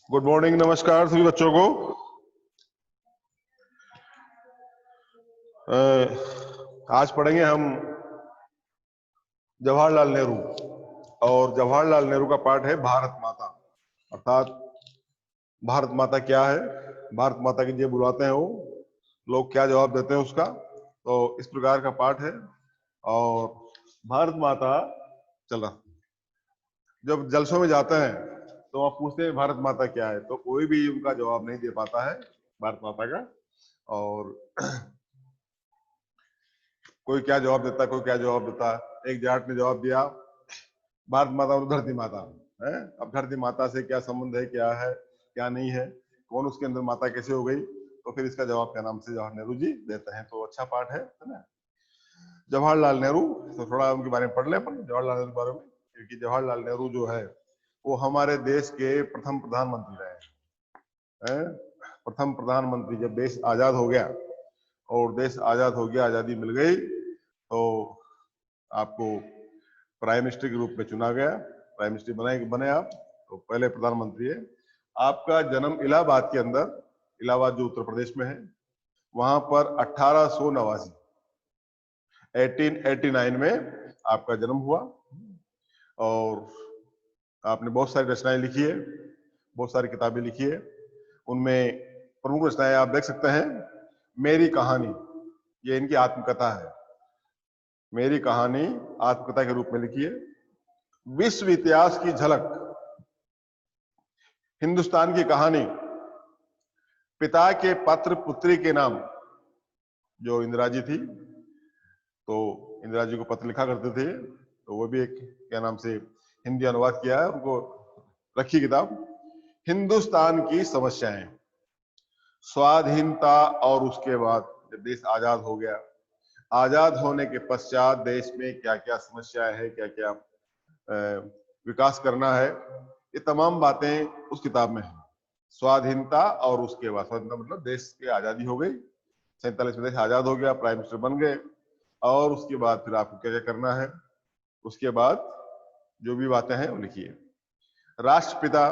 Good morning, नमस्कार सभी बच्चों को। आज पढ़ेंगे हम जवाहरलाल नेहरू। और जवाहरलाल नेहरू का पाठ है भारत माता, अर्थात भारत माता क्या है, भारत माता की जो बुलाते हैं वो लोग क्या जवाब देते हैं उसका। तो इस प्रकार का पाठ है। और भारत माता चल रहा, जब जलसों में जाते हैं तो वहां पूछते हैं भारत माता क्या है, तो कोई भी उनका जवाब नहीं दे पाता है भारत माता का। और कोई क्या जवाब देता है, कोई क्या जवाब देता है। एक जाट ने जवाब दिया भारत माता और धरती माता है। अब धरती माता से क्या संबंध है, क्या है क्या नहीं है, कौन उसके अंदर माता कैसे हो गई, तो फिर इसका जवाब क्या नाम से जवाहर नेहरू जी देते हैं। तो अच्छा पाठ है ना। जवाहरलाल नेहरू, तो थोड़ा उनके बारे में पढ़ ले अपन, जवाहरलाल नेहरू के बारे में। क्योंकि जवाहरलाल नेहरू जो है वो हमारे देश के प्रथम प्रधानमंत्री रहे हैं। प्रथम प्रधानमंत्री, जब देश आजाद हो गया और देश आजाद हो गया, आजादी मिल गई, तो आपको प्राइम मिनिस्टर के रूप में चुना गया। प्राइम मिनिस्टर बने आप, तो पहले प्रधानमंत्री है। आपका जन्म इलाहाबाद के अंदर, इलाहाबाद जो उत्तर प्रदेश में है, वहां पर 1889 1889 में आपका जन्म हुआ। और आपने बहुत सारी रचनाएं लिखी है, बहुत सारी किताबें लिखी है। उनमें प्रमुख रचनाएं आप देख सकते हैं। मेरी कहानी, ये इनकी आत्मकथा है। मेरी कहानी आत्मकथा के रूप में लिखी है। विश्व इतिहास की झलक, हिंदुस्तान की कहानी, पिता के पत्र पुत्री के नाम, जो इंदिरा जी थी, तो इंदिरा जी को पत्र लिखा करते थे, तो वो भी एक क्या नाम से हिंदी अनुवाद किया है, उनको रखी किताब। हिंदुस्तान की समस्याएं, स्वाधीनता और उसके बाद जब देश आजाद हो गया, आजाद होने के पश्चात देश में क्या क्या समस्याएं है, क्या क्या विकास करना है, ये तमाम बातें उस किताब में है। स्वाधीनता और उसके बाद, स्वाधीनता मतलब देश की आजादी हो गई, 47 में देश आजाद हो गया, प्राइम मिनिस्टर बन गए, और उसके बाद फिर आपको क्या क्या करना है, उसके बाद जो भी बातें हैं वो लिखिए। राष्ट्रपिता,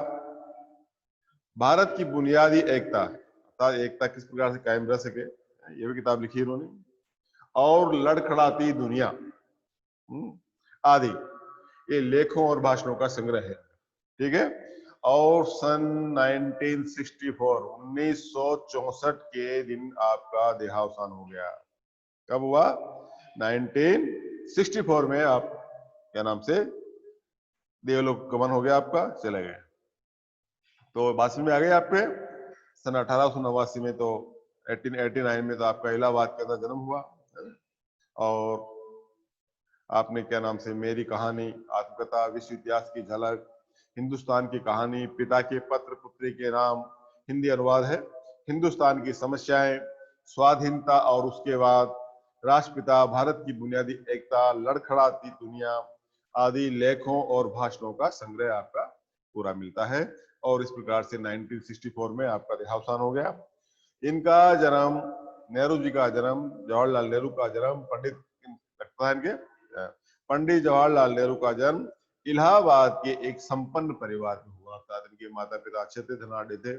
भारत की बुनियादी एकता, अर्थात एकता किस प्रकार से कायम रह सके, ये भी किताब लिखी है उन्होंने। और लड़खड़ाती दुनिया आदि, ये लेखों और भाषणों का संग्रह है, ठीक है। और सन 1964 के दिन आपका देहावसान हो गया। कब हुआ? 1964 में आप क्या नाम से देवलोक गमन हो गया, आपका चले गए। तो बात में आ गई आप पे। सन 1889 में, तो 1889 में तो आपका इलाहाबाद के अंदर जन्म हुआ। और आपने क्या नाम से मेरी कहानी, आत्मकथा, विश्व इतिहास की झलक, हिंदुस्तान की कहानी, पिता के पत्र पुत्री के नाम, हिंदी अनुवाद है, हिंदुस्तान की समस्याएं, स्वाधीनता और उसके बाद, राष्ट्रपिता, भारत की बुनियादी एकता, लड़खड़ाती दुनिया आदि लेखों और भाषणों का संग्रह आपका पूरा मिलता है। और इस प्रकार से 1964 में आपका देहावसान हो गया। इनका जन्म, नेहरू जी का जन्म, जवाहरलाल नेहरू का जन्म, पंडित जवाहरलाल नेहरू का जन्म इलाहाबाद के एक संपन्न परिवार में हुआ। अर्थात इनके माता पिता अच्छे थे, धनाढ़ थे,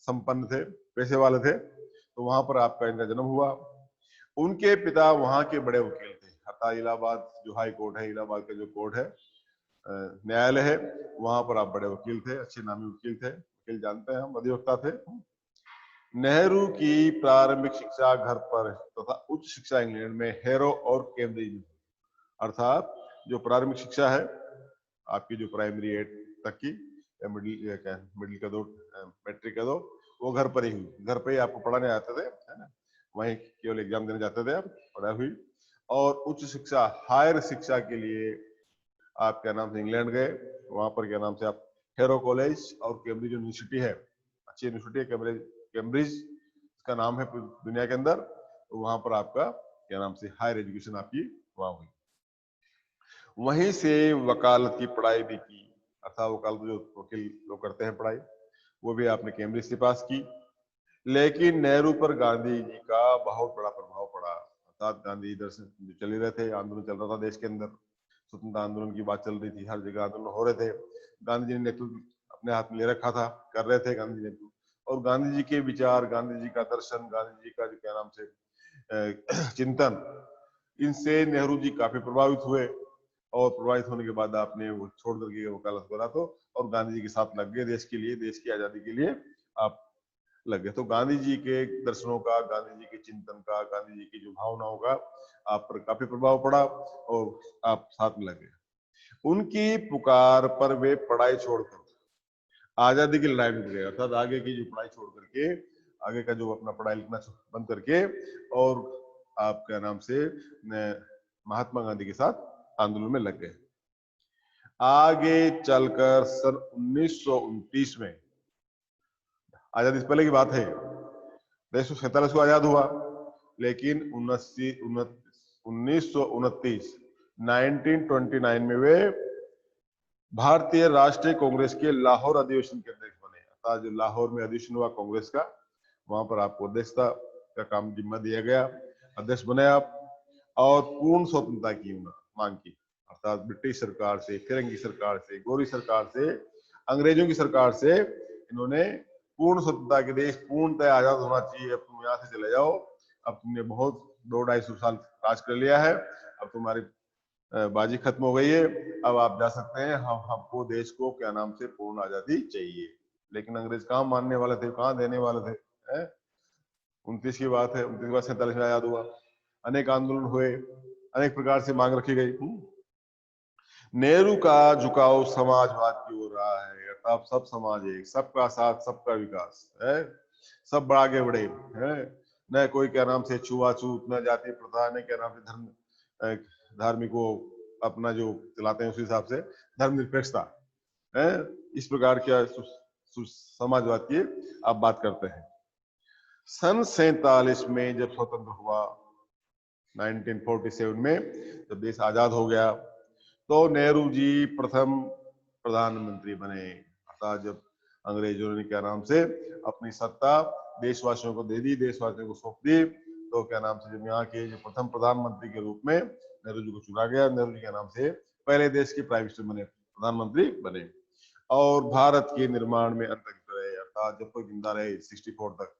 संपन्न थे, पैसे वाले थे, तो वहां पर आपका इनका जन्म हुआ। उनके पिता वहां के बड़े वकील थे, अर्थात इलाहाबाद जो हाई कोर्ट है, इलाहाबाद का जो कोर्ट है, न्यायालय है, वहां पर आप बड़े वकील थे, अच्छे नामी वकील थे, वकील जानते हैं हम, अधिवक्ता थे। नेहरू की प्रारंभिक शिक्षा घर पर तथा उच्च शिक्षा इंग्लैंड में हैरो और कैम्ब्रिज में, अर्थात जो प्रारंभिक शिक्षा है आपकी, जो प्राइमरी 8 तक की, या मिडिल का दो, मैट्रिक का दो, वो घर पर ही हुई। घर पर ही आपको पढ़ाने आते थे, है ना, वहीं केवल एग्जाम देने जाते थे आप, पढ़ाई हुई। और उच्च शिक्षा, हायर शिक्षा के लिए आप क्या नाम से इंग्लैंड गए, वहां पर क्या नाम से आप हैरो कॉलेज और कैम्ब्रिज यूनिवर्सिटी है, अच्छी यूनिवर्सिटी है कैम्ब्रिज, कैम्ब्रिज का नाम है दुनिया के अंदर, तो वहां पर आपका क्या नाम से हायर एजुकेशन आपकी वहां हुई। वहीं से वकालत की पढ़ाई भी की, अर्थात वकालत जो वकील लोग करते हैं पढ़ाई, वो भी आपने कैम्ब्रिज से पास की। लेकिन नेहरू पर गांधी जी का बहुत बड़ा प्रभाव पड़ा, अर्थात गांधी इधर से जो चल रहे थे, आंदोलन चल रहा था देश के अंदर, स्वतंत्रता आंदोलन की बात चल रही थी, हर जगह आंदोलन हो रहे थे। गांधी जी ने नेतृत्व अपने हाथ में ले रखा था, कर रहे थे गांधी जी ने। और गांधी जी के विचार, गांधी जी का दर्शन, गांधी जी का जो क्या नाम से चिंतन, इनसे नेहरू जी काफी प्रभावित हुए। और प्रभावित होने के बाद आपने वो छोड़ करके वकालत करा तो और गांधी जी के साथ लग गए, देश के लिए, देश की आजादी के लिए आप लग गए। तो गांधी जी के दर्शनों का, गांधी जी के चिंतन का, गांधी जी की जो भावनाओं का आप पर काफी प्रभाव पड़ा और आप साथ में लगे। उनकी पुकार पर वे पढ़ाई छोड़कर आजादी की लड़ाई में गए, अर्थात आगे की जो पढ़ाई छोड़ करके, आगे का जो अपना पढ़ाई लिखना बंद करके और आपका नाम से महात्मा गांधी के साथ आंदोलन में लग गए। आगे चलकर सन 1929 में, आजादी से पहले की बात है, 1947 को आजाद हुआ, लेकिन 1929 1929 में वे भारतीय राष्ट्रीय कांग्रेस के लाहौर अधिवेशन के अध्यक्ष बने। अर्थात जो लाहौर में अधिवेशन हुआ कांग्रेस का, वहां पर आपको अध्यक्षता का काम जिम्मा दिया गया, अध्यक्ष बने आप, और पूर्ण स्वतंत्रता की मांग की। अर्थात ब्रिटिश सरकार से, फिरंगी सरकार से, गोरी सरकार से, अंग्रेजों की सरकार से इन्होंने पूर्ण स्वतंत्रता के, देश पूर्णतः आजाद होना चाहिए, अब तुम यहाँ से चले जाओ, अब तुमने बहुत 200-250 साल राज कर लिया है, अब तुम्हारी बाजी खत्म हो गई है, अब आप जा सकते हैं, हम हमको देश को क्या नाम से पूर्ण आजादी चाहिए। लेकिन अंग्रेज कहाँ मानने वाले थे, कहाँ देने वाले थे। 29 की बात है, 29 के बाद 47 में आजाद हुआ, अनेक आंदोलन हुए, अनेक प्रकार से मांग रखी गई। नेहरू का झुकाव समाजवाद की ओर रहा है, अर्थात सब समाज एक, सबका साथ, सबका विकास है, सब आगे बढ़े है, न कोई क्या नाम से छुआछूत, न जाति प्रथा, न क्या नाम से धर्म, धार्मिक वो अपना जो चलाते हैं उस हिसाब से धर्मनिरपेक्षता है, इस प्रकार के समाजवाद की आप बात करते हैं। सन 47 में जब स्वतंत्र हुआ, 1947 में जब देश आजाद हो गया, तो नेहरू जी प्रथम प्रधानमंत्री बने। अर्थात जब अंग्रेजों ने क्या नाम से अपनी सत्ता देशवासियों को दे दी, देशवासियों को सौंप दी, तो क्या नाम से जब यहाँ के जो प्रथम प्रधानमंत्री के रूप में नेहरू जी को चुना गया, नेहरू जी के नाम से पहले देश के प्राइम मिनिस्टर बने, प्रधानमंत्री बने, और भारत के निर्माण में अंत तक रहे। अर्थात जब तक जिंदा रहे 64 तक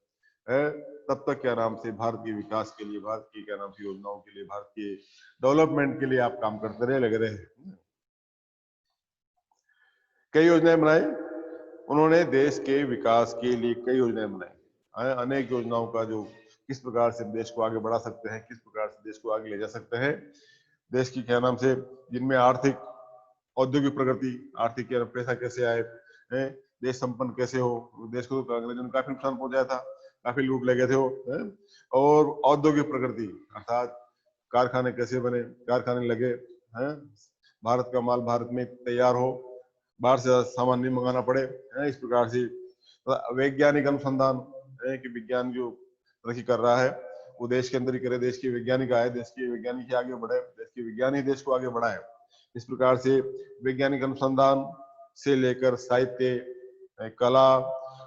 है, तब तक क्या नाम से भारत के विकास के लिए, भारत की क्या नाम से योजनाओं के लिए, भारत के डेवलपमेंट के लिए आप काम करते रहे, लगे रहे। कई योजनाएं बनाई उन्होंने, देश के विकास के लिए कई योजनाएं बनाई, अनेक योजनाओं का जो किस प्रकार से देश को आगे बढ़ा सकते हैं, किस प्रकार से देश को आगे ले जा सकते हैं, देश की क्या नाम से, जिनमें आर्थिक औद्योगिक प्रगति, आर्थिक क्या पैसा कैसे आए, देश संपन्न कैसे हो, देश को तो अंग्रेजों ने काफी नुकसान पहुंचाया था, काफी लूट ले गए थे वो, और औद्योगिक प्रगति अर्थात कारखाने कैसे बने, कारखाने लगे हैं, भारत का माल भारत में तैयार हो, बाहर से सामान नहीं मंगाना पड़े, इस प्रकार से वैज्ञानिक अनुसंधान है कि विज्ञान जो तरक्की कर रहा है वो देश के अंदर ही करे, देश के वैज्ञानिक आए, देश के वैज्ञानिक ही आगे बढ़े, देश के विज्ञान ही देश को आगे बढ़ाए। इस प्रकार से वैज्ञानिक अनुसंधान से लेकर साहित्य, कला,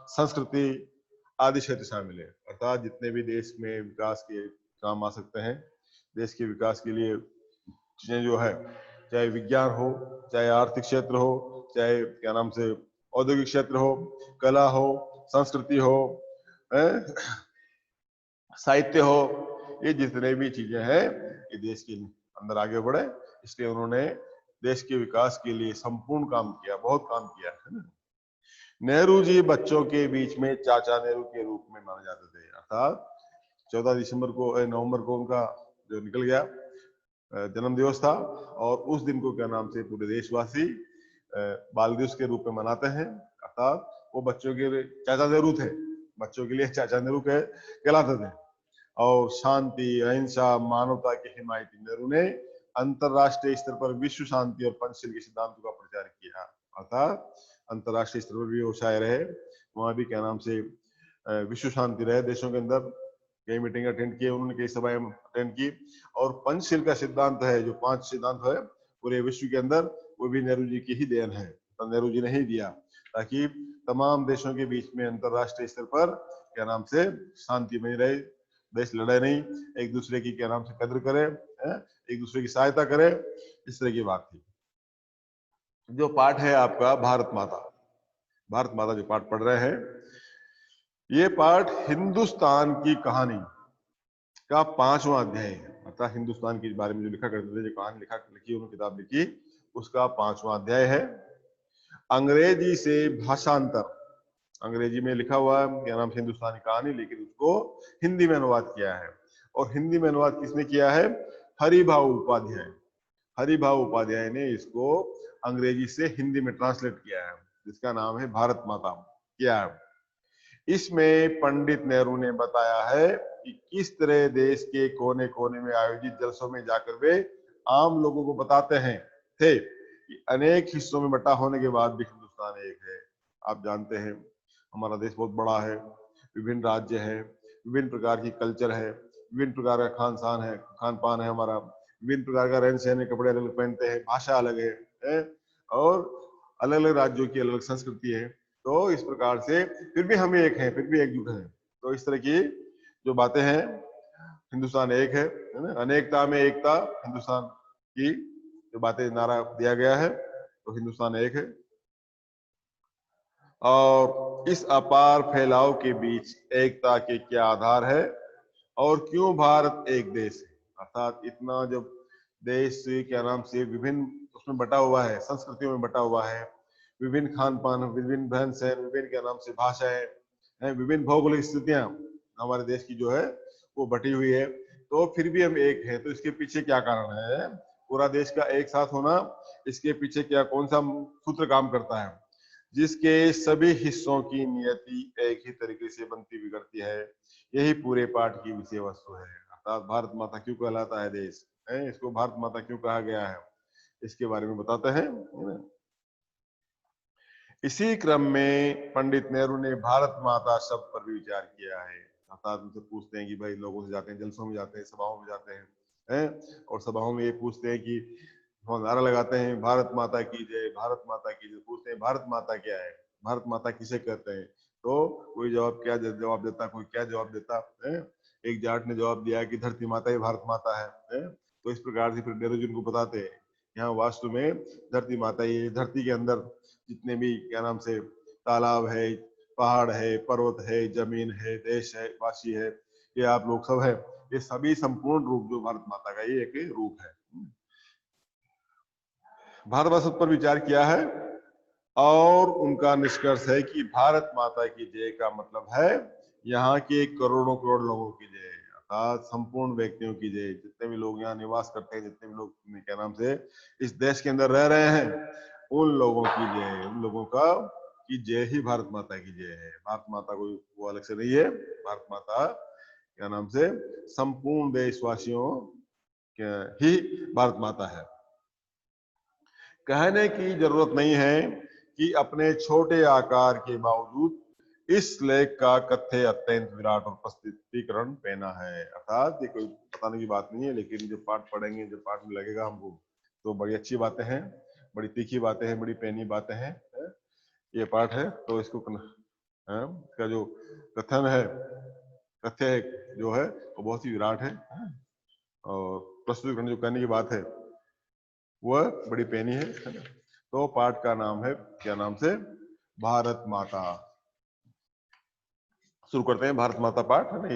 संस्कृति आदि क्षेत्र शामिल है। अर्थात जितने भी देश में विकास के काम आ सकते हैं, देश के विकास के लिए चीजें जो है, चाहे विज्ञान हो, चाहे आर्थिक क्षेत्र हो, चाहे क्या नाम से औद्योगिक क्षेत्र हो, कला हो, संस्कृति हो, साहित्य हो, ये जितने भी चीजें हैं ये देश के अंदर आगे बढ़े, इसलिए उन्होंने देश के विकास के लिए संपूर्ण काम किया, बहुत काम किया है। नेहरू जी बच्चों के बीच में चाचा नेहरू के रूप में माने जाते थे। अर्थात 14 दिसंबर को, नवंबर को उनका जो निकल गया जन्म दिवस था, और उस दिन को क्या नाम से पूरे देशवासी बाल दिवस के रूप में मनाते हैं। अर्थात वो बच्चों के चाचा नेहरू थे, बच्चों के लिए चाचा नेहरू कहलाते थे, और शांति, अहिंसा, मानवता के हिमायती नेहरू ने अंतरराष्ट्रीय स्तर पर विश्व शांति और पंचशील के सिद्धांतों का प्रचार किया। अर्थात अंतरराष्ट्रीय स्तर पर भी वो शायर रहे, वहां भी क्या नाम से विश्व शांति रहे, देशों के अंदर कई मीटिंग अटेंड किए उन्होंने, कई सभाएं अटेंड की, और पंचशील का सिद्धांत है, जो 5 सिद्धांत है पूरे विश्व के अंदर, वो भी नेहरू जी की ही देन है, तो नेहरू जी ने ही दिया, ताकि तमाम देशों के बीच में अंतरराष्ट्रीय स्तर पर क्या नाम से शांति बनी रहे, देश लड़े नहीं, एक दूसरे की क्या नाम से कद्र करे, एक दूसरे की सहायता करे, इस तरह की बात थी। जो पाठ है आपका भारत माता, भारत माता जो पाठ पढ़ रहे हैं, ये पाठ हिंदुस्तान की कहानी का 5वां अध्याय है। अर्थात हिंदुस्तान के बारे में जो लिखा करते थे, जो कहानी लिखी, उन्होंने किताब लिखी, उसका 5वां अध्याय है। अंग्रेजी से भाषांतर, अंग्रेजी में लिखा हुआ है क्या नाम से हिंदुस्तानी कहानी, लेकिन उसको हिंदी में अनुवाद किया है। और हिंदी में अनुवाद किसने किया है? हरिभाऊ उपाध्याय। हरिभाऊ उपाध्याय ने इसको अंग्रेजी से हिंदी में ट्रांसलेट किया है, जिसका नाम है भारत माता। क्या है इसमें? पंडित नेहरू ने बताया है कि किस तरह देश के कोने कोने में आयोजित जलसों में जाकर वे आम लोगों को बताते हैं थे कि अनेक हिस्सों में बटा होने के बाद भी हिंदुस्तान एक है। आप जानते हैं हमारा देश बहुत बड़ा है, विभिन्न राज्य है, विभिन्न प्रकार की कल्चर है, विभिन्न प्रकार का खान पान है हमारा, विभिन्न प्रकार का रहन सहन, कपड़े अलग पहनते हैं, भाषा अलग है, और अलग अलग राज्यों की अलग अलग संस्कृति है। तो इस प्रकार से फिर भी हम एक हैं, फिर भी एकजुट हैं। तो इस तरह की जो बातें हैं, हिंदुस्तान एक है ना, अनेकता में एकता, हिंदुस्तान की जो बातें नारा दिया गया है, तो हिंदुस्तान एक है। और इस अपार फैलाव के बीच एकता के क्या आधार है और क्यों भारत एक देश है? अर्थात इतना जब देश क्या नाम से विभिन्न उसमें बटा हुआ है, संस्कृतियों में बटा हुआ है, विभिन्न खान पान, विभिन्न रहन सहन, विभिन्न क्या नाम से भाषाएं, विभिन्न भौगोलिक स्थितियां हमारे देश की जो है वो बटी हुई है, तो फिर भी हम एक हैं। तो इसके पीछे क्या कारण है? पूरा देश का एक साथ होना, इसके पीछे क्या कौन सा सूत्र काम करता है? जिसके सभी हिस्सों की नियति एक ही तरीके से बनती बिगड़ती है, यही पूरे पाठ की विषय वस्तु है। अर्थात भारत माता क्यों कहलाता है देश है, इसको भारत माता क्यों कहा गया है, इसके बारे में बताते हैं, है ना। इसी क्रम में पंडित नेहरू ने भारत माता शब्द पर भी विचार किया है। अर्थात उनसे पूछते हैं कि भाई, लोगों से जाते हैं, जलसों में जाते हैं, सभाओं में जाते हैं, और सभाओं में ये पूछते हैं कि नारा लगाते हैं भारत माता की जय, भारत माता की जय। पूछते हैं भारत माता क्या है, भारत माता किसे कहते हैं? तो कोई जवाब देता, कोई क्या जवाब देता है। एक जाट ने जवाब दिया कि धरती माता ही भारत माता है। तो इस प्रकार से फिर नेहरू जी उनको बताते हैं, यहाँ वास्तु में धरती माता ही, धरती के अंदर जितने भी क्या नाम से तालाब है, पहाड़ है, पर्वत है, जमीन है, देश है, वासी है, ये आप लोग सब है, ये सभी संपूर्ण रूप जो भारत माता का ये एक रूप है। भारतवर्ष पर विचार किया है और उनका निष्कर्ष है कि भारत माता की जय का मतलब है यहाँ के करोड़ों करोड़ लोगों की जय, अर्थात संपूर्ण व्यक्तियों की जय, जितने भी लोग यहाँ निवास करते हैं, जितने भी लोग क्या नाम से इस देश के अंदर रह रहे हैं, उन लोगों की जय, उन लोगों का की जय ही भारत माता की जय है। भारत माता कोई वो अलग से नहीं है, भारत माता क्या नाम से संपूर्ण देशवासियों ही भारत माता है। कहने की जरूरत नहीं है कि अपने छोटे आकार के बावजूद इस लेख का कथ्य अत्यंत विराट और प्रस्तुतिकरण पेना है। अर्थात ये कोई बताने की बात नहीं है, लेकिन जब पाठ पढ़ेंगे, जब पाठ में लगेगा हमको, तो बड़ी अच्छी बातें हैं, बड़ी तीखी बातें हैं, बड़ी पैनी बातें हैं। ये पाठ है तो इसको इसका जो कथन है, कथ्य है जो है वो बहुत ही विराट है, और प्रस्तुतिकरण जो करने की बात है वह बड़ी पैनी है ना। तो पाठ का नाम है क्या नाम से? भारत माता। शुरू करते हैं भारत माता पाठ, है ना।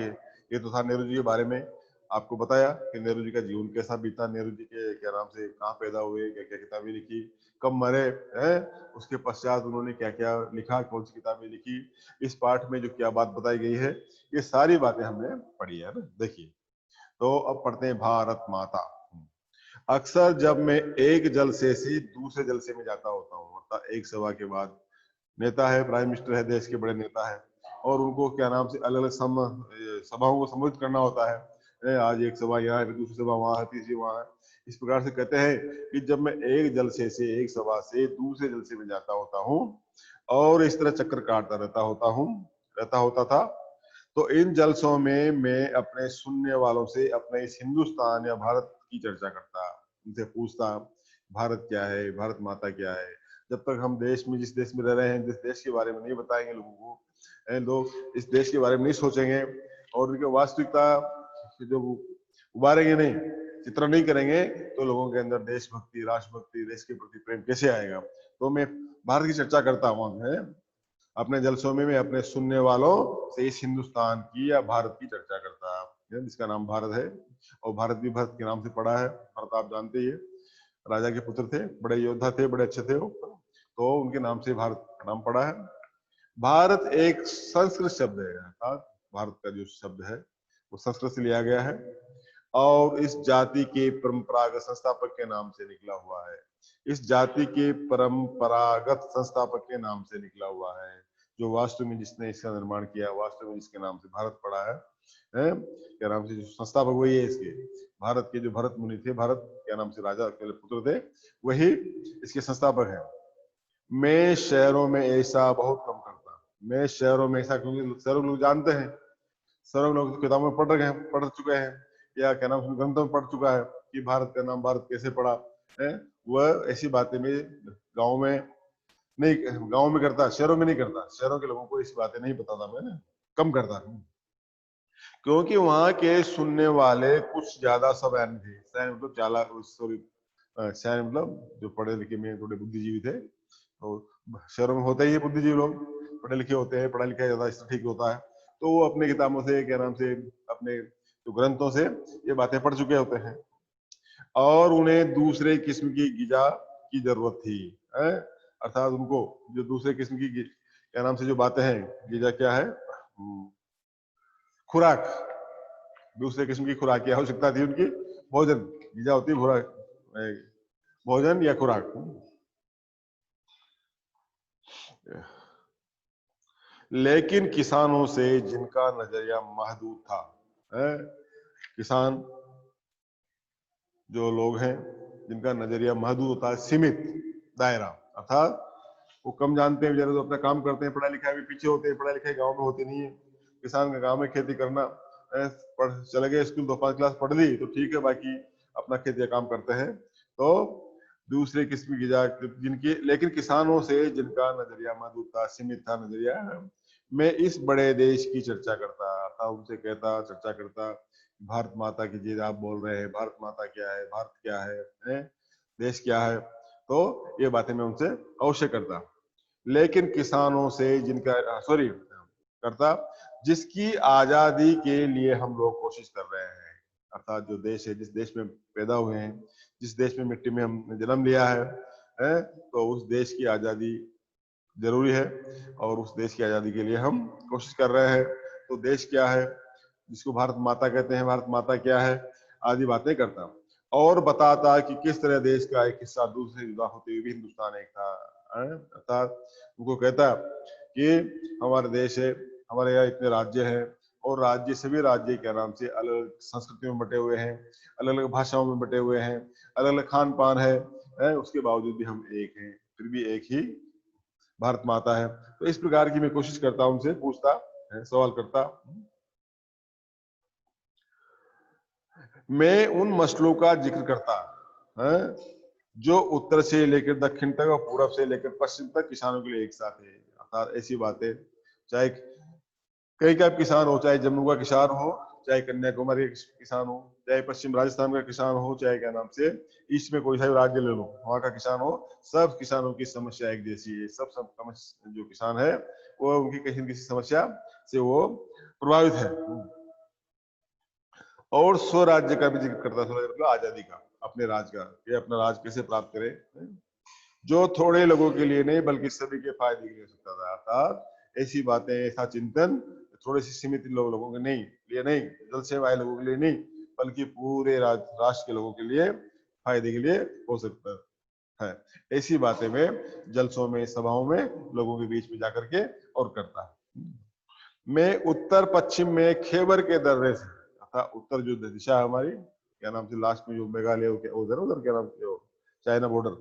ये तो था नेहरू जी के बारे में, आपको बताया कि नेहरू जी का जीवन कैसा बीता, नेहरू जी के क्या नाम से कहाँ पैदा हुए, क्या क्या किताबें लिखी, कब मरे, है उसके पश्चात उन्होंने क्या क्या लिखा, कौन सी किताबें लिखी। इस पाठ में जो क्या बात बताई गई है, ये सारी बातें हमने पढ़ी है ना। देखिए, तो अब पढ़ते हैं भारत माता। अक्सर जब मैं एक जलसे से दूसरे जलसे में जाता होता हूँ, अर्थात एक सभा के बाद, नेता है, प्राइम मिनिस्टर है, देश के बड़े नेता है, और उनको क्या नाम से अलग अलग सभाओं को संबोधित करना होता है। आज एक सभा यहाँ है, दूसरी सभा वहां है, तीसरी वहां है। इस प्रकार से कहते हैं कि जब मैं एक जलसे से, एक सभा से दूसरे जलसे में जाता होता हूँ और इस तरह चक्कर काटता रहता होता था, तो इन जलसों में मैं अपने सुनने वालों से अपने इस हिंदुस्तान या भारत की चर्चा करता, उनसे पूछता भारत क्या है, भारत माता क्या है। जब तक हम देश में, जिस देश में रह रहे हैं, जिस देश के बारे में नहीं बताएंगे लोगों को, लोग इस देश के बारे में नहीं सोचेंगे और उनकी वास्तविकता जो उबारेंगे नहीं, चित्रण नहीं करेंगे, तो लोगों के अंदर देशभक्ति, राष्ट्रभक्ति, देश के प्रति प्रेम कैसे आएगा। तो मैं भारत की चर्चा करता हूँ, अपने जलसों में मैं अपने सुनने वालों से इस हिंदुस्तान की या भारत की चर्चा करता है, जिसका नाम भारत है। और भारत भी भरत के नाम से पड़ा है। भरत आप जानते ही है, राजा के पुत्र थे, बड़े योद्धा थे, बड़े अच्छे थे वो, तो उनके नाम से भारत का नाम पड़ा है। भारत एक संस्कृत शब्द है, अर्थात भारत का जो शब्द है वो संस्कृत से लिया गया है और इस जाति के परंपरागत संस्थापक के नाम से निकला हुआ है। इस जाति के परंपरागत संस्थापक के नाम से निकला हुआ है। जो वास्तव में जिसने इसका निर्माण किया, वास्तव में जिसके नाम से भारत पड़ा है, क्या नाम से जो संस्थापक वही है इसके। भारत के जो भरत मुनि थे, भारत क्या नाम से राजा के पुत्र थे, वही इसके संस्थापक है। मैं शहरों में ऐसा बहुत कम करता, मैं शहरों में ऐसा, क्योंकि शहरों लोग जानते हैं, शहरों लोग तो किताबों में पढ़ चुके हैं या क्या नाम ग्रंथों में पढ़ चुका है कि भारत का नाम भारत कैसे पड़ा है। वह ऐसी बातें में गाँव में नहीं, गाँव में करता, शहरों में नहीं करता। शहरों के लोगों को ऐसी बातें नहीं पता था, मैंने कम करता, क्योंकि वहां के सुनने वाले कुछ ज्यादा सयाने थे। सयाने मतलब चालाक, सॉरी, सयाने मतलब जो पढ़े लिखे में थोड़े बुद्धिजीवी थे। तो शहरों में होते ही बुद्धिजीवी लोग, पढ़े लिखे होते हैं, पढ़ा लिखा ज्यादा ठीक होता है, तो वो अपने किताबों से क्या नाम से अपने जो ग्रंथों से ये बातें पढ़ चुके होते हैं और उन्हें दूसरे किस्म की गिजा की जरूरत थी, अर्थात उनको जो दूसरे किस्म की क्या नाम से जो बातें हैं, गिजा क्या है, खुराक, दूसरे किस्म की खुराक की आवश्यकता थी उनकी। भोजन, गिजा होती है खुराक, भोजन या खुराक। लेकिन किसानों से जिनका नजरिया महदूद था, किसान जो लोग हैं जिनका नजरिया महदूद होता है, सीमित दायरा, अर्थात वो कम जानते हैं बेचारे, तो अपना काम करते हैं, पढ़ाई लिखाई में पीछे होते हैं, पढ़ाई लिखाई गांव में होती नहीं है। किसान का काम है खेती करना, पढ़ चले गए स्कूल, 2-5 क्लास पढ़ ली तो ठीक है, बाकी अपना खेती का काम करते हैं। तो दूसरे किस्म की जिनकी, लेकिन किसानों से जिनका नजरिया महदूद था, सीमित था नजरिया, मैं इस बड़े देश की चर्चा करता था, उनसे कहता, चर्चा करता, भारत माता की जय, आप बोल रहे हैं भारत माता क्या है, भारत क्या है, देश क्या है, तो ये बातें मैं उनसे अवश्य करता। लेकिन किसानों से जिनका, सॉरी, करता जिसकी आजादी के लिए हम लोग कोशिश कर रहे हैं, अर्थात जो देश है, जिस देश में पैदा हुए हैं, जिस देश में मिट्टी में हमने जन्म लिया है, तो उस देश की आजादी जरूरी है और उस देश की आजादी के लिए हम कोशिश कर रहे हैं। तो देश क्या है, जिसको भारत माता कहते हैं, भारत माता क्या है, आदि बातें करता और बताता कि किस तरह देश का एक हिस्सा दूसरे जुदा होते हुए भी हिंदुस्तान एक था। अर्थात उनको कहता कि हमारे देश है, हमारे यहाँ इतने राज्य हैं और राज्य, सभी राज्य क्या नाम से अलग अलग संस्कृतियों में बटे हुए हैं, अलग अलग भाषाओं में बटे हुए हैं, अलग अलग खान पान है, उसके बावजूद भी हम एक हैं, फिर भी एक ही भारत माता है। तो इस प्रकार की मैं कोशिश करता हूं, उनसे पूछता, सवाल करता। मैं उन मसलों का जिक्र करता है जो उत्तर से लेकर दक्षिण तक और पूरब से लेकर पश्चिम तक किसानों के लिए एक साथ है। अर्थात ऐसी बातें, चाहे कहीं का किसान हो, चाहे जम्मू का किसान हो, चाहे कन्याकुमारी का किसान हो, चाहे पश्चिम राजस्थान का किसान हो, चाहे क्या नाम से ईस्ट में कोई सा राज्य ले लो, वहां का किसान हो, सब किसानों की समस्या एक जैसी है। सब जो किसान है वो उनकी किसी न किसी समस्या से वो प्रभावित है। और स्वराज्य का भी जिक्र करता, स्वराज्य मतलब आजादी का, अपने राज का, ये अपना राज कैसे प्राप्त करे, जो थोड़े लोगों के लिए नहीं बल्कि सभी के फायदे के लिए सकता था। अर्थात ऐसी बातें, ऐसा चिंतन थोड़े से सीमित लोगों के नहीं लिए नहीं, जल से आए लोगों के लिए नहीं, बल्कि पूरे राष्ट्र के लोगों के लिए फायदे के लिए हो सकता है। ऐसी बातें में जलसों में, सभाओं में लोगों के बीच में जाकर के और करता है। मैं उत्तर पश्चिम में खैबर के दर्रे से, अर्थात उत्तर जो दिशा है हमारी, क्या नाम से लास्ट में जो मेघालय उधर उधर क्या नाम से चाइना बॉर्डर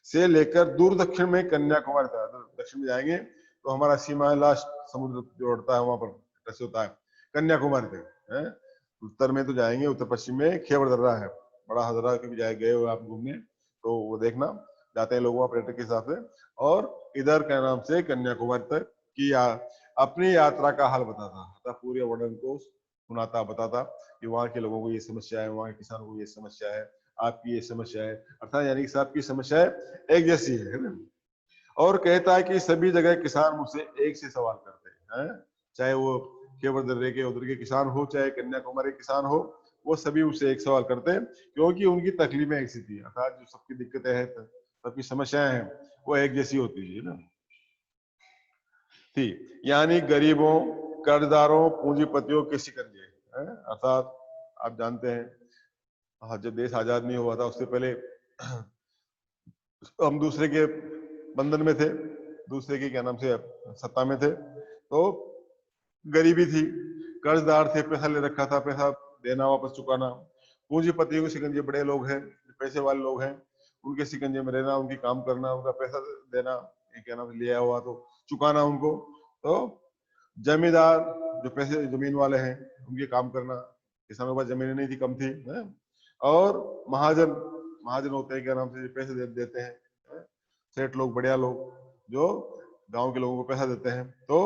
से लेकर दूर दक्षिण में कन्याकुमारी तक, दक्षिण में जाएंगे तो हमारा सीमा लास्ट समुद्र जो उड़ता है वहां पर टच होता है कन्याकुमारी तक। उत्तर में तो जाएंगे, उत्तर पश्चिम में खैबर दर्रा है, बड़ा हजरा के भी गए हो आप घूमने तो वो देखना, जाते हैं लोग वहां पर्यटक के हिसाब से। और इधर क्या नाम से कन्याकुमारी तक की अपनी यात्रा का हाल बताता, अर्थात पूरे वर्णन को सुनाता, बताता कि वहां के लोगों को ये समस्या है, वहां के किसानों को ये समस्या है, आपकी ये समस्या है, अर्थात यानी कि सबकी समस्या एक जैसी है ना। और कहता है कि सभी जगह किसान मुझसे एक से सवाल करते हैं, चाहे वो केवल दर्रे के उधर के किसान हो, चाहे कन्याकुमारी किसान हो, वो सभी मुझसे एक सवाल करते हैं, क्योंकि उनकी तकलीफें एक सी थी, अर्थात जो सबकी दिक्कतें हैं, सबकी समस्याएं हैं, वो एक जैसी होती थी ना, थी। यानी गरीबों, कर्जदारों, पूंजीपतियों के शिकंजे, अर्थात आप जानते हैं, जब देश आजाद नहीं हुआ था उससे पहले हम दूसरे के बंधन में थे, दूसरे के क्या नाम से सत्ता में थे, तो गरीबी थी, कर्जदार थे, पैसा ले रखा था, पैसा देना वापस चुकाना, पूंजीपतियों के शिकंजे बड़े लोग हैं, पैसे वाले लोग हैं, उनके शिकंजे में रहना, उनकी काम करना, उनका पैसा देना, क्या नाम लिया हुआ तो चुकाना उनको, तो जमींदार जो पैसे जमीन वाले हैं उनके काम करना, किसानों के पास जमीनें नहीं थी, कम थी, है? और महाजन, महाजन होते हैं क्या नाम से पैसे देते हैं, सेठ लोग, बढ़िया लोग जो गांव के लोगों को पैसा देते हैं, तो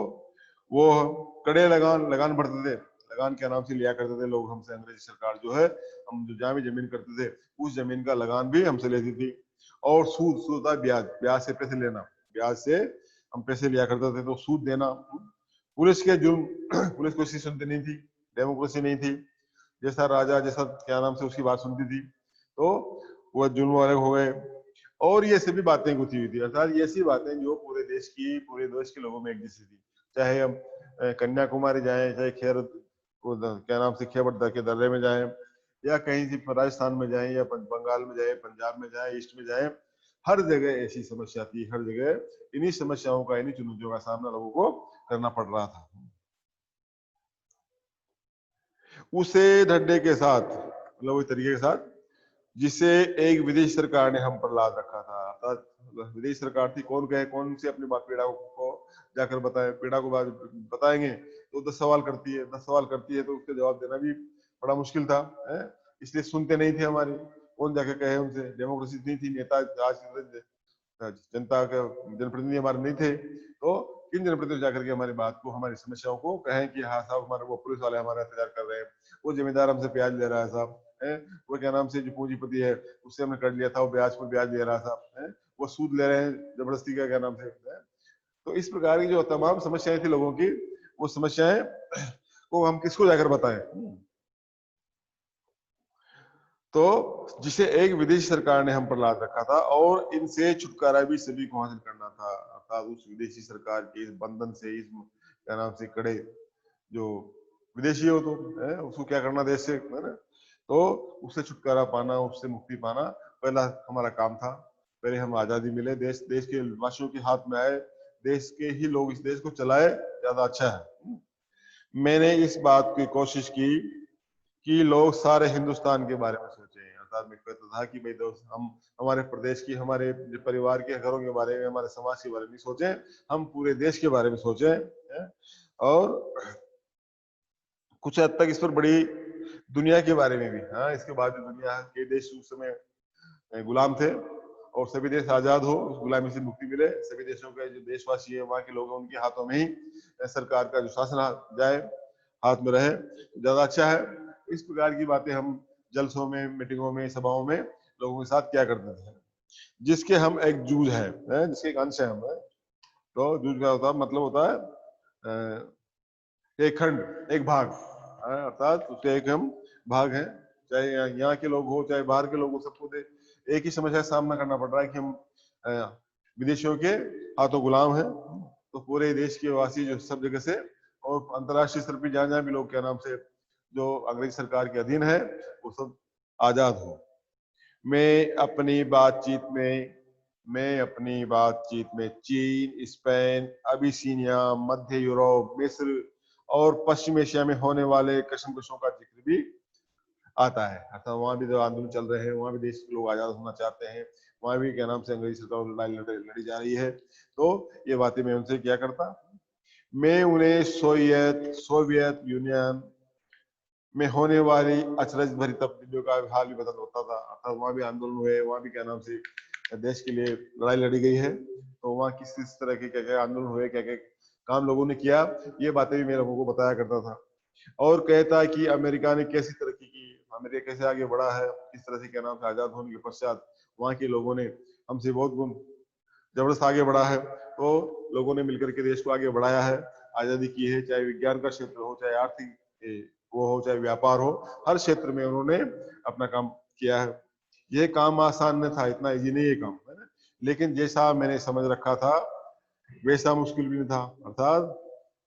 वो कड़े लगान लगान भरते थे, लगान के नाम से लिया करते थे लोग हमसे, अंग्रेजी सरकार जो है, हम जो जहाँ भी जमीन करते थे उस जमीन का लगान भी हमसे लेती थी। और सूद, सूद होता है ब्याज, ब्याज से पैसे लेना, ब्याज से हम पैसे लिया करते थे, तो सूद देना। पुलिस के जुर्म पुलिस कोई सुनती नहीं थी, डेमोक्रेसी नहीं थी, जैसा राजा जैसा क्या नाम से उसकी बात सुनती थी, तो वो जुर्म वाले हो गए। और ये सभी बातें गुथी हुई थी, अर्थात ये ऐसी बातें जो पूरे देश के लोगों में एक जैसी थी, चाहे हम कन्याकुमारी जाएं, चाहे क्या नाम से खेबर के दर्रे में जाएं, या कहीं से राजस्थान में जाएं, या बंगाल में जाएं, पंजाब में जाएं, ईस्ट में जाएं, हर जगह ऐसी समस्या थी, हर जगह इन्हीं समस्याओं का, इन्हीं चुनौतियों का सामना लोगों को करना पड़ रहा था। उसे ढड्डे के साथ, मतलब वही तरीके के साथ जिसे एक विदेशी सरकार ने हम पर लाद रखा था, अर्थात विदेशी सरकार थी, कौन कहे, कौन सी अपनी बात पीड़ा को जाकर बताए, पीड़ा को बताएंगे तो 10 सवाल करती है, 10 सवाल करती है, तो उसके जवाब देना भी बड़ा मुश्किल था, है? इसलिए सुनते नहीं थे हमारी, कौन जाके कहे उनसे, डेमोक्रेसी नहीं थी, नेता आज जनता के जनप्रतिनिधि हमारे नहीं थे, तो किन जनप्रतिनिधि जाकर के हमारी बात को, हमारी समस्याओं को कहें कि हाँ साहब, हमारे वो पुलिस वाले हमारा इंतजार कर रहे हैं, वो जिम्मेदार हमसे प्याज ले रहा है साहब, है? वो क्या नाम से जो पूंजीपति है उससे हमने कर लिया था, वो ब्याज पर ब्याज ले रहा था, है? वो सूद ले रहे हैं जबरदस्ती का, क्या नाम से, है? तो इस प्रकार की जो तमाम समस्याएं थी लोगों की, वो समस्याएं को हम किसको जाकर बताएं, तो जिसे एक विदेशी सरकार ने हम पर लाद रखा था, और इनसे छुटकारा भी सभी को हासिल करना था, अर्थात उस विदेशी सरकार के इस बंधन से, इस क्या नाम से कड़े, जो विदेशी हो तो है, उसको क्या करना देश से, है ना, तो उससे छुटकारा पाना, उससे मुक्ति पाना पहला हमारा काम था। पहले हम आजादी मिले, देश के वासियों के हाथ में आए, देश के ही लोग इस देश को चलाए, ज्यादा अच्छा है। मैंने इस बात की कोशिश की कि लोग सारे हिंदुस्तान के बारे में सोचें, अर्थात मैं कहता था कि भाई दोस्त, हम हमारे प्रदेश की, हमारे परिवार के घरों के बारे में, हमारे समाज के बारे में सोचें, हम पूरे देश के बारे में सोचें, है? और कुछ हद तक इस पर बड़ी दुनिया के बारे में भी, हाँ, इसके बाद दुनिया के देश उस समय गुलाम थे, और सभी देश आजाद हो, उस गुलामी से मुक्ति मिले, सभी देशों के जो देशवासी है, वहां के लोग हैं, उनके हाथों में ही सरकार का जो शासन जाए, हाथ में रहे, ज्यादा अच्छा है। इस प्रकार की बातें हम जलसों में, मीटिंगों में, सभाओं में लोगों के साथ क्या करते थे, जिसके हम एक जूझ है, जिसके एक अंश है हम, तो जूझ का होता मतलब होता है एक खंड, एक भाग, अर्थात उसके एक हम भाग हैं, चाहे यहाँ के लोग हो, चाहे बाहर के लोग हो, सबको एक ही समस्या का सामना करना पड़ रहा है कि हम विदेशियों के हाथों गुलाम हैं, तो पूरे देश के वासी जो सब जगह से, और अंतर्राष्ट्रीय स्तर पर जहां जहां भी लोग क्या नाम से जो अंग्रेज सरकार के अधीन है, वो सब आजाद हो। मैं अपनी बातचीत में चीन, स्पेन, अबिसीनिया, मध्य यूरोप, मिस्र और पश्चिम एशिया में होने वाले कशमकशों का जिक्र भी आता है, अर्थात वहां भी जो आंदोलन चल रहे हैं, वहां भी देश के लोग आजाद होना चाहते हैं, वहां भी क्या नाम से अंग्रेजी सरकार लड़ाई लड़ी जा रही है, तो ये बातें मैं उनसे क्या करता, मैं उन्हें सोवियत यूनियन में होने वाली अचरज भरी तब्दीलियों का हाल भी बता होता था, अर्थात वहां भी आंदोलन हुए, वहां भी क्या नाम से देश के लिए लड़ाई लड़ी गई है, तो वहां किस तरह के क्या क्या आंदोलन हुए, क्या क्या काम लोगों ने किया, ये बातें भी मैं लोगों को बताया करता था। और कहता है कि अमेरिका ने कैसी तरक्की की, अमेरिका कैसे आगे बढ़ा है, किस तरह से क्या नाम से आजाद होने के पश्चात वहां के लोगों ने हमसे बहुत गुण जबरदस्त आगे बढ़ा है। तो लोगों ने मिलकर के देश को आगे बढ़ाया है, आजादी की है, चाहे विज्ञान का क्षेत्र हो, चाहे आर्थिक वो हो, चाहे व्यापार हो, हर क्षेत्र में उन्होंने अपना काम किया है। ये काम आसान न था, इतना इजी नहीं है काम, है ना, लेकिन जैसा मैंने समझ रखा था वैसा मुश्किल भी नहीं था। अर्थात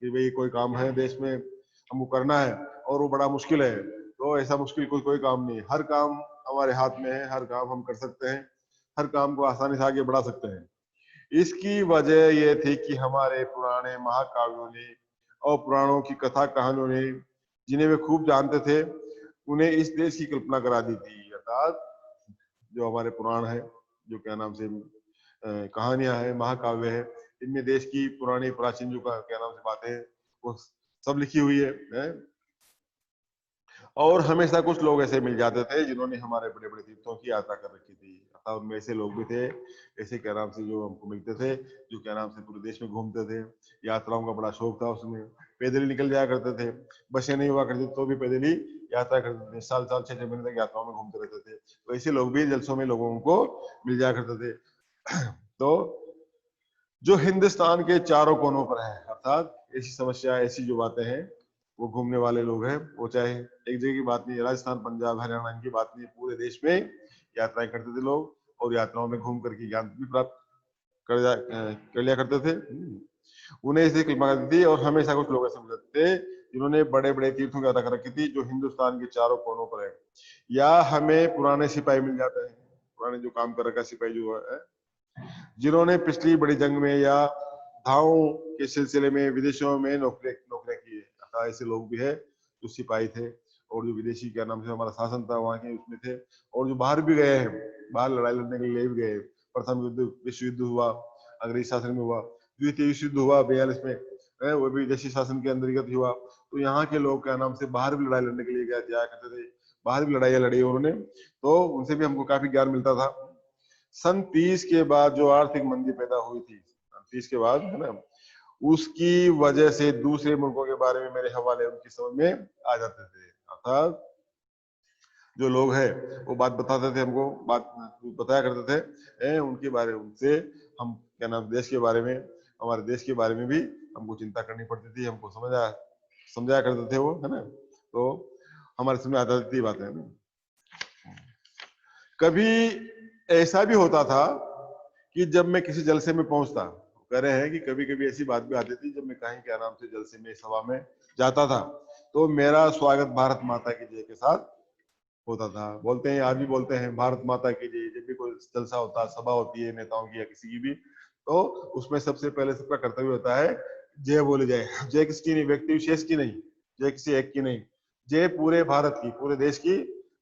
कि भाई कोई काम है देश में हमको करना है और वो बड़ा मुश्किल है, तो ऐसा मुश्किल कोई काम नहीं है। हर काम हमारे हाथ में है, हर काम हम कर सकते हैं, हर काम को आसानी से आगे बढ़ा सकते हैं। इसकी वजह ये थी कि हमारे पुराने महाकाव्यों ने और पुराणों की कथा कहानियों ने, जिन्हें वे खूब जानते थे, उन्हें इस देश की कल्पना करा दी थी। अर्थात जो हमारे पुराण है, जो क्या नाम से कहानियां है, महाकाव्य है, इनमें देश की पुरानी प्राचीन जो क्या नाम से बातें हैं वो सब लिखी हुई है? और हमेशा कुछ लोग ऐसे मिल जाते थे जिन्होंने हमारे बड़े बड़े तीर्थों की यात्रा कर रखी थी। अर्थात उनमें ऐसे लोग भी थे, ऐसे क्या नाम से जो हमको मिलते थे, जो क्या नाम से पूरे देश में घूमते थे, यात्राओं का बड़ा शौक था उसमें, पैदल ही निकल जाया करते थे, बसें नहीं हुआ करती तो भी पैदल ही यात्रा करते थे, साल साल 6-6 महीने तक यात्राओं में घूमते रहते थे। तो ऐसे लोग भी जलसों में लोगों को मिल जाया करते थे। तो जो हिंदुस्तान के चारों कोनों पर है, अर्थात ऐसी समस्या, ऐसी जो बातें हैं, वो घूमने वाले लोग हैं, वो चाहे एक जगह की बात नहीं, राजस्थान, पंजाब, हरियाणा इनकी बात नहीं, पूरे देश में यात्राएं करते थे लोग, और यात्राओं में घूम करके ज्ञान भी प्राप्त कर लिया करते थे। उन्हें इसे कल्पना करती थी, और हमेशा कुछ लोग ऐसे मिलते थे जिन्होंने बड़े बड़े तीर्थों की यात्रा कर रखी थी, जो हिंदुस्तान के चारों कोनों पर है। या हमें पुराने सिपाही मिल जाते हैं, पुराने जो काम कर रखा सिपाही जो है, जिन्होंने पिछली बड़ी जंग में या धावों के सिलसिले में विदेशों में नौकरियां की है। ऐसे लोग भी है जो सिपाही थे, और जो विदेशी क्या नाम से हमारा शासन था वहां के उसमें थे, और जो बाहर भी गए हैं, बाहर लड़ाई लड़ने के लिए भी गए। प्रथम युद्ध, विश्व युद्ध हुआ अंग्रेज शासन में हुआ, द्वितीय विश्व युद्ध हुआ 42 में, वो भी विदेशी शासन के अंतर्गत हुआ। तो यहाँ के लोग क्या नाम से बाहर भी लड़ाई लड़ने के लिए जाया करते थे, बाहर भी लड़ाइयाँ लड़ी उन्होंने, तो उनसे भी हमको काफी ज्ञान मिलता था। सन 30 के बाद जो आर्थिक मंदी पैदा हुई थी, 30 के बाद, है ना, उसकी वजह से दूसरे मुल्कों के बारे में मेरे हवाले उनकी समझ में आ जाते थे। अर्थात जो लोग हैं वो बात बताते थे हमको, बात बताया करते थे, उनके बारे में, उनसे हम क्या नाम देश के बारे में, हमारे देश के बारे में भी हमको चिंता करनी पड़ती थी, हमको समझाया करते थे वो, है ना। तो हमारे समझ आ जाती थी बातें। कभी ऐसा भी होता था कि जब मैं किसी जलसे में पहुंचता, कह रहे हैं कि कभी कभी ऐसी बात भी आती थी जब मैं कहीं क्या नाम से जलसे में, सभा में जाता था, तो मेरा स्वागत भारत माता की जय के साथ होता था। बोलते हैं, आज भी बोलते हैं, भारत माता की जय। जब भी कोई जलसा होता है, सभा होती है नेताओं की या किसी की भी, तो उसमें सबसे पहले सबका कर्तव्य होता है जय बोले जाए। जय किसकी नहीं, व्यक्ति विशेष की नहीं, जय किसी एक की नहीं, जय पूरे भारत की, पूरे देश की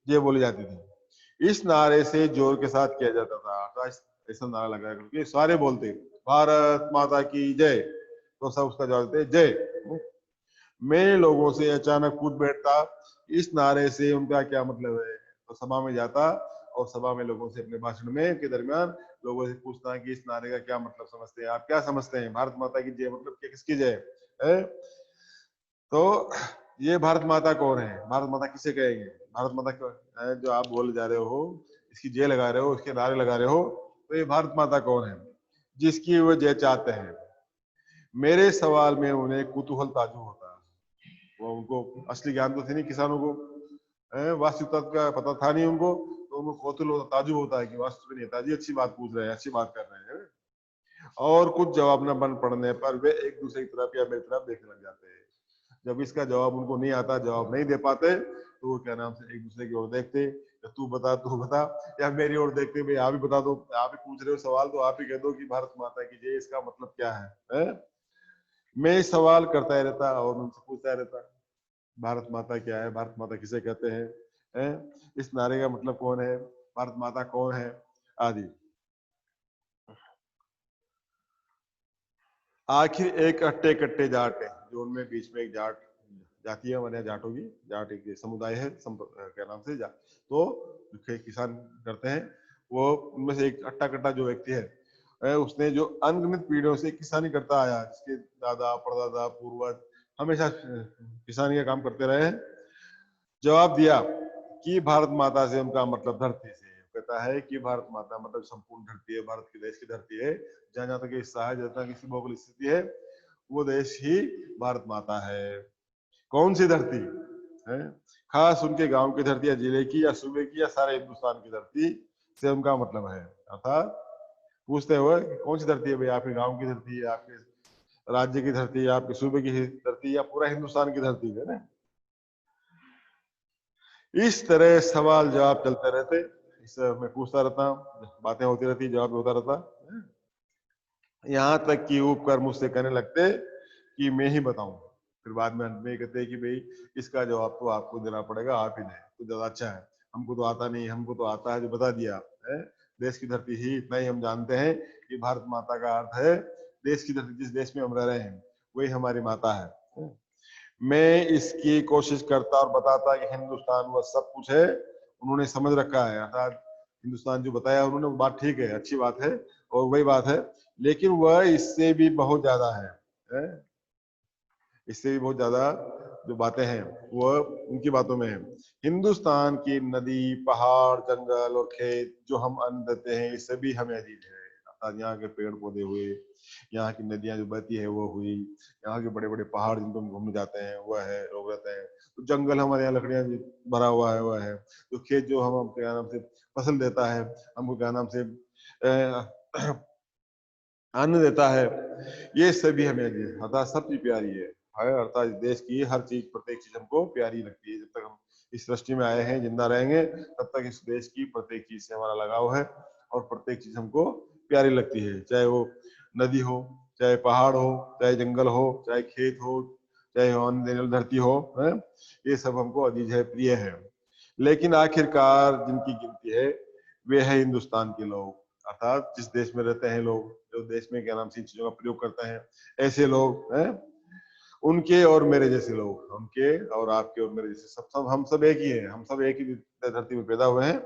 जय बोली जाती थी। इस नारे से जोर के साथ किया जाता था, ऐसा नारा लगाया करके सारे बोलते भारत माता की जय, तो सब उसका जवाब देते जय। मैं लोगों से अचानक पूछ बैठता इस नारे से उनका क्या मतलब है, तो सभा में जाता और सभा में लोगों से अपने भाषण में के दरमियान लोगों से पूछता कि इस नारे का क्या मतलब समझते हैं, आप क्या समझते हैं, भारत माता की जय मतलब क्या, किसकी जय है? तो ये भारत माता कौन है, भारत माता किसे कहेंगे, भारत माता है जो आप बोले जा रहे हो, इसकी जय लगा रहे हो, इसके नारे लगा रहे हो, तो ये भारत माता कौन है जिसकी वो जय चाहते हैं? मेरे सवाल में उन्हें कुतूहल ताजुब होता है। वो उनको असली ज्ञान तो थी नहीं, किसानों को वास्तविकता का पता था नहीं उनको, तो उनको कौतूहल ताजुब होता है कि वास्तव में नेताजी अच्छी बात पूछ रहे हैं, अच्छी बात कर रहे हैं। और कुछ जवाब न बन पड़ने पर वे एक दूसरे की तरफ या मेरी तरफ देखने लग जाते हैं। जब इसका जवाब उनको नहीं आता, जवाब नहीं दे पाते, तो वो क्या नाम से एक दूसरे की ओर देखते, तू बता, या मेरी ओर देखते, भाई आप ही बता दो, आप ही पूछ रहे हो सवाल तो आप ही कह दो कि भारत माता की जय इसका मतलब क्या है? मैं सवाल करता ही रहता और उनसे पूछता रहता, भारत माता क्या है, भारत माता किसे कहते हैं, इस नारे का मतलब कौन है, भारत माता कौन है, आदि। आखिर एक अट्टे कट्टे जाट है, जो उनमें बीच में एक जाट जाती है, हमारे जाटों की, जाट एक समुदाय है, क्या नाम से तो किसान करते हैं, वो उनमें से एक अट्टा कट्टा जो व्यक्ति है, उसने जो अनगिनत पीढ़ियों से किसानी करता आया, जिसके दादा परदादा पूर्वज हमेशा किसानी का काम करते रहे हैं, जवाब दिया कि भारत माता से उनका मतलब धरती से। कहता है कि भारत माता मतलब संपूर्ण धरती है, भारत की देश की धरती है, जहाँ जहाँ तक ये हिस्सा है, जहाँ तक किसी भौगोलिक स्थिति है, वो देश ही भारत माता है। कौन सी धरती है? खास उनके गांव की धरती या जिले की या सूबे की या सारे हिंदुस्तान की धरती से उनका मतलब है। अर्थात पूछते हुए कि कौन सी धरती है भाई, आपके गांव की धरती है, आपके राज्य की धरती है, आपके सूबे की धरती या पूरा हिंदुस्तान की धरती है ना। इस तरह सवाल जवाब चलते रहते, इस मैं पूछता रहता, बातें होती रहती, जवाब होता रहता, यहाँ तक कि ऊब कर मुझसे कहने लगते कि मैं ही बताऊं। फिर बाद में अंत में कहते हैं कि भाई इसका जवाब तो आपको देना पड़ेगा, आप ही दें तो ज्यादा अच्छा है, हमको तो आता नहीं, हमको तो आता है जो बता दिया है। देश की धरती ही, इतना ही हम जानते हैं कि भारत माता का अर्थ है देश की धरती, जिस देश में हम रह रहे हैं वही हमारी माता है। मैं इसकी कोशिश करता और बताता कि हिंदुस्तान वह सब कुछ है, उन्होंने समझ रखा है, अर्थात हिंदुस्तान जो बताया उन्होंने वो बात ठीक है, अच्छी बात है और वही बात है, लेकिन वह इससे भी बहुत ज्यादा है? इससे भी बहुत ज्यादा जो बातें हैं वह उनकी बातों में है। हिंदुस्तान की नदी, पहाड़, जंगल और खेत जो हम अन्न देते हैं, ये सभी हमें अजीज है। अर्थात यहाँ के पेड़ पौधे हुए, यहाँ की नदियां जो बहती है वो हुई, यहाँ के बड़े बड़े पहाड़ जिन पर हम घूमने जाते हैं वह है, लोग रहते हैं, तो जंगल हमारे यहाँ लकड़ियां भरा हुआ है वह है, तो खेत जो हम क्या नाम से फसल देता है, हमको क्या नाम से अन्न देता है, ये सभी हमें अर्थात सब चीज प्यारी है। अर्थात देश की हर चीज, प्रत्येक चीज हमको प्यारी लगती है। जब तक हम इस सृष्टि में आए हैं, जिंदा रहेंगे, तब तक इस देश की प्रत्येक चीज से हमारा लगाव है और प्रत्येक चीज हमको प्यारी लगती है, चाहे वो नदी हो, चाहे पहाड़ हो, चाहे जंगल हो, चाहे खेत हो, चाहे अन्न धरती हो, है? ये सब हमको अजीज है, प्रिय है। लेकिन आखिरकार जिनकी गिनती है वे है हिंदुस्तान के लोग, अर्थात जिस देश में रहते हैं लोग, जो देश में क्या नाम से इन चीजों का प्रयोग करते हैं, ऐसे लोग हैं, उनके और मेरे जैसे लोग, उनके और आपके और मेरे जैसे, सब हम सब एक ही हैं, हम सब एक ही धरती में पैदा हुए हैं,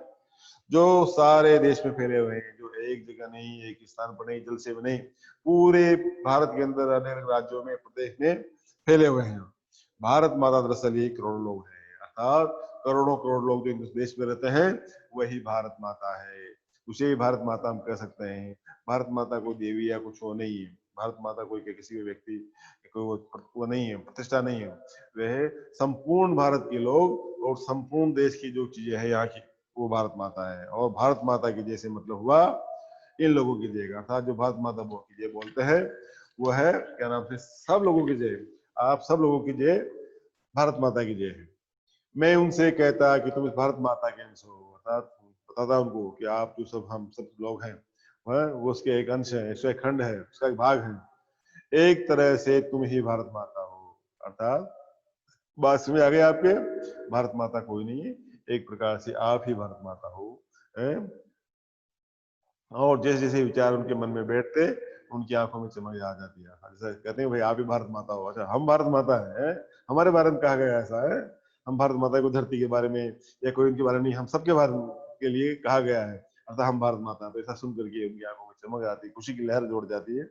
जो सारे देश में फैले हुए हैं, जो एक जगह नहीं, एक स्थान पर नहीं, जलसे में नहीं, पूरे भारत के अंदर अनेक राज्यों में, प्रदेश में फैले हुए हैं। भारत माता दरअसल ये करोड़ों लोग हैं, अर्थात करोड़ों करोड़ लोग जो इस देश में रहते हैं वही भारत माता है। उसे ही भारत माता हम कह सकते हैं। भारत माता कोई देवी या कुछ वो नहीं है, भारत माता कोई किसी भी व्यक्ति कोई वो नहीं है, प्रतिष्ठा नहीं है, वह संपूर्ण भारत के लोग और संपूर्ण देश की जो चीजें है यहाँ की, वो भारत माता है। और भारत माता की जैसे मतलब हुआ इन लोगों की जय, अर्थात जो भारत माता की जय बोलते हैं वो है क्या नाम से सब लोगों की जय, आप सब लोगों की जय भारत माता की जय है। मैं उनसे कहता कि तुम इस भारत माता के अंश हो, अर्थात बताता उनको कि आप जो सब हम सब लोग हैं वो उसके एक अंश है, उसका एक खंड है, उसका एक भाग है। एक तरह से तुम ही भारत माता हो, अर्थात बात समझ आ गई आपके, भारत माता कोई नहीं है, एक प्रकार से आप ही भारत माता हो। है? और जैसे जैसे विचार उनके मन में बैठते उनकी आंखों में चमक आ जाती है, जैसे कहते हैं भाई आप ही भारत माता हो। अच्छा हम भारत माता है? हमारे बारे में कहा गया ऐसा है? हम भारत माता को धरती के बारे में या कोई उनके बारे में नहीं, हम सबके बारे के लिए कहा गया है, अर्थात हम भारत माता। तो ऐसा सुन करके उनकी आंखों में चमक आती, खुशी की लहर जोड़ जाती है।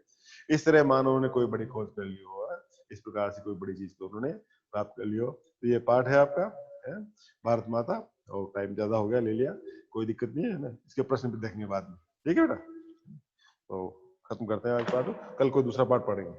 इस तरह मानव ने कोई बड़ी खोज कर ली हो, इस प्रकार से कोई बड़ी चीज को उन्होंने प्राप्त कर लियो। तो ये पाठ है आपका, है? भारत माता। और टाइम ज्यादा हो गया, ले लिया, कोई दिक्कत नहीं है ना, इसके प्रश्न भी देखेंगे बाद में, ठीक है बेटा? तो खत्म करते हैं आज पाठ, कल कोई दूसरा पाठ पढ़ेंगे।